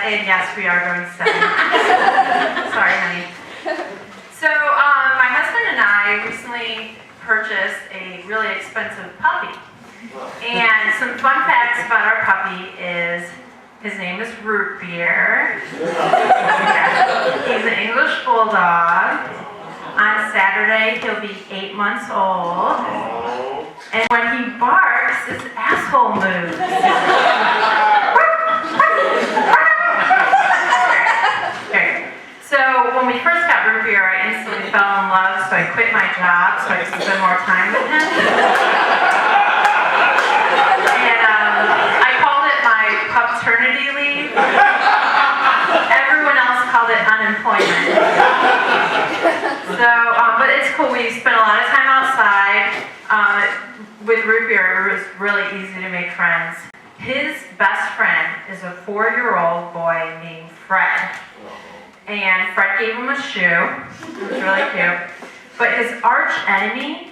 and yes, we are going steady. Sorry, honey. So, my husband and I recently purchased a really expensive puppy. And some fun facts about our puppy is his name is Root Beer. Yeah. He's an English bulldog. On Saturday, he'll be 8 months old. And when he barks, his asshole moves. Okay. So when we first got Root Beer, I instantly fell in love, so I quit my job so I could spend more time with him. And I called it my paternity leave. Everyone else called it unemployment. So, but it's cool. We spent a lot of time outside. With Root Beer, it was really easy to make friends. His best friend is a 4-year-old boy named Fred. And Fred gave him a shoe. It was really cute. But his arch enemy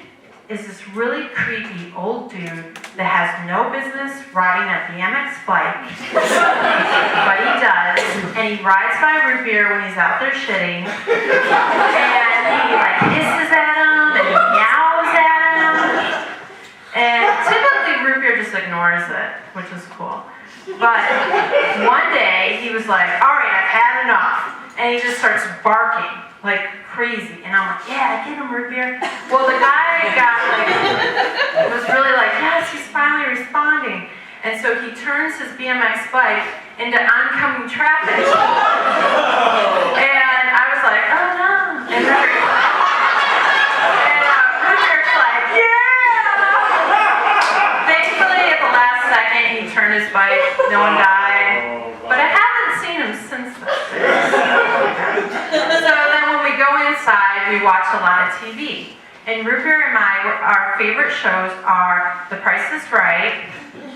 is this really creepy old dude that has no business riding a BMX bike. But he does. And he rides by Root Beer when he's out there shitting. And he like hisses at him and he meows at him. And typically Root Beer just ignores it, which is cool. But one day he was like, all right, I've had enough. And he just starts barking like crazy. And I'm like, yeah, get him, Root Beer. Well, the guy was really like, yes, he's finally responding. And so he turns his BMX bike into oncoming traffic. And I was like, oh no. And Root Beer's like, yeah! Thankfully, at the last second, he turned his bike. No one died. But I haven't seen him since then. So then when we go inside, we watch a lot of TV. And Root Beer and our favorite shows are The Price is Right,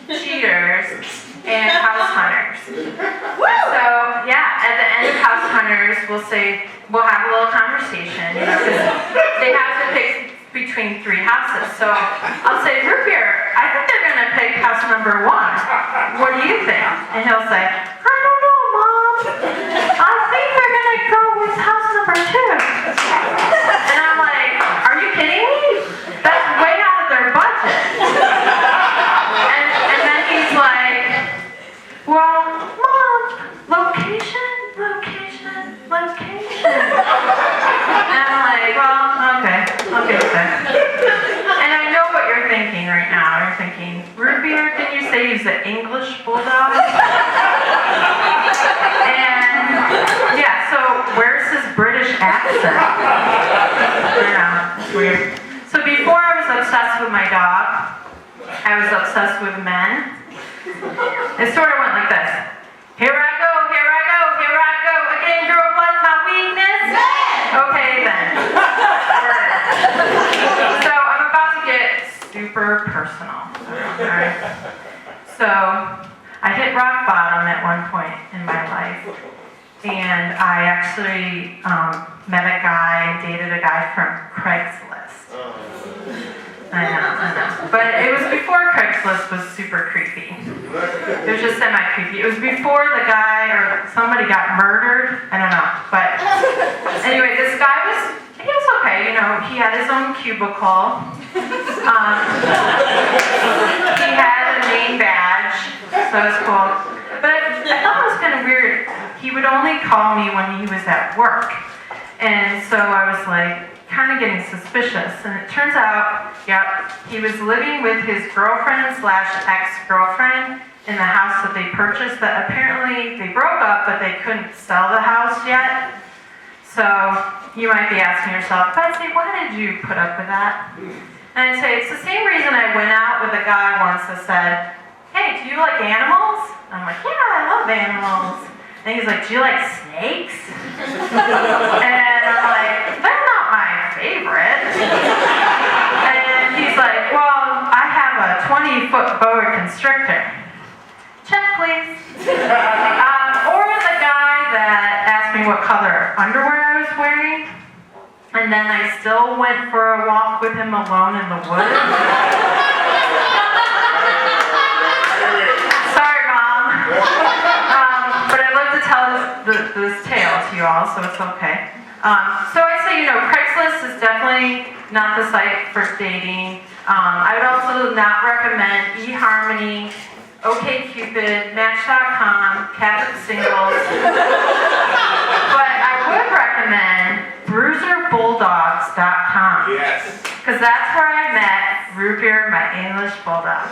Cheaters, and House Hunters. And so, yeah, at the end of House Hunters, we'll have a little conversation, because they have to pick between 3 houses. So I'll say, Root Beer, I think they're going to pick house number 1. What do you think? And he'll say, I don't know, Mom. I think they're going to go with house number 2. And I'm like, are you kidding me? That's way out of their budget. And then he's like, well, Mom, location. And I'm like, well, okay, I'll get with that. And I know what you're thinking right now. You're thinking, Root Beer, didn't you say he's an English bulldog? And yeah, so where's his British accent? Yeah, it's weird. So before I was obsessed with my dog, I was obsessed with men. It sort of went like this. Here I go. Again, girl, what's my weakness? Okay, then. So I'm about to get super personal. Alright? So I hit rock bottom at one point in my life. And I actually met a guy and dated a guy from Craigslist. I know. But it was before Craigslist was super creepy. It was just semi-creepy. It was before the guy or somebody got murdered. I don't know. But anyway, this guy he was okay. He had his own cubicle. He had a name badge, so it was cool. But I thought it was kind of weird. He would only call me when he was at work. And so I was like, kind of getting suspicious, and it turns out, he was living with his girlfriend/ex-girlfriend in the house that they purchased. That apparently they broke up, but they couldn't sell the house yet. So you might be asking yourself, Betsy, why did you put up with that? And I'd say it's the same reason I went out with a guy once that said, hey, do you like animals? I'm like, yeah, I love animals. And he's like, do you like snakes? And I'm like, they're not my favorite. And he's like, well, I have a 20-foot boa constrictor. Check, please. Or the guy that asked me what color underwear I was wearing, and then I still went for a walk with him alone in the woods. Sorry, Mom. But I'd love to tell you all, so it's okay. So I'd say, Craigslist is definitely not the site for dating. I would also not recommend eHarmony, OkCupid, Match.com, Catholic Singles. But I would recommend BruiserBulldogs.com. Yes. Because that's where I met Root Beer, my English bulldog.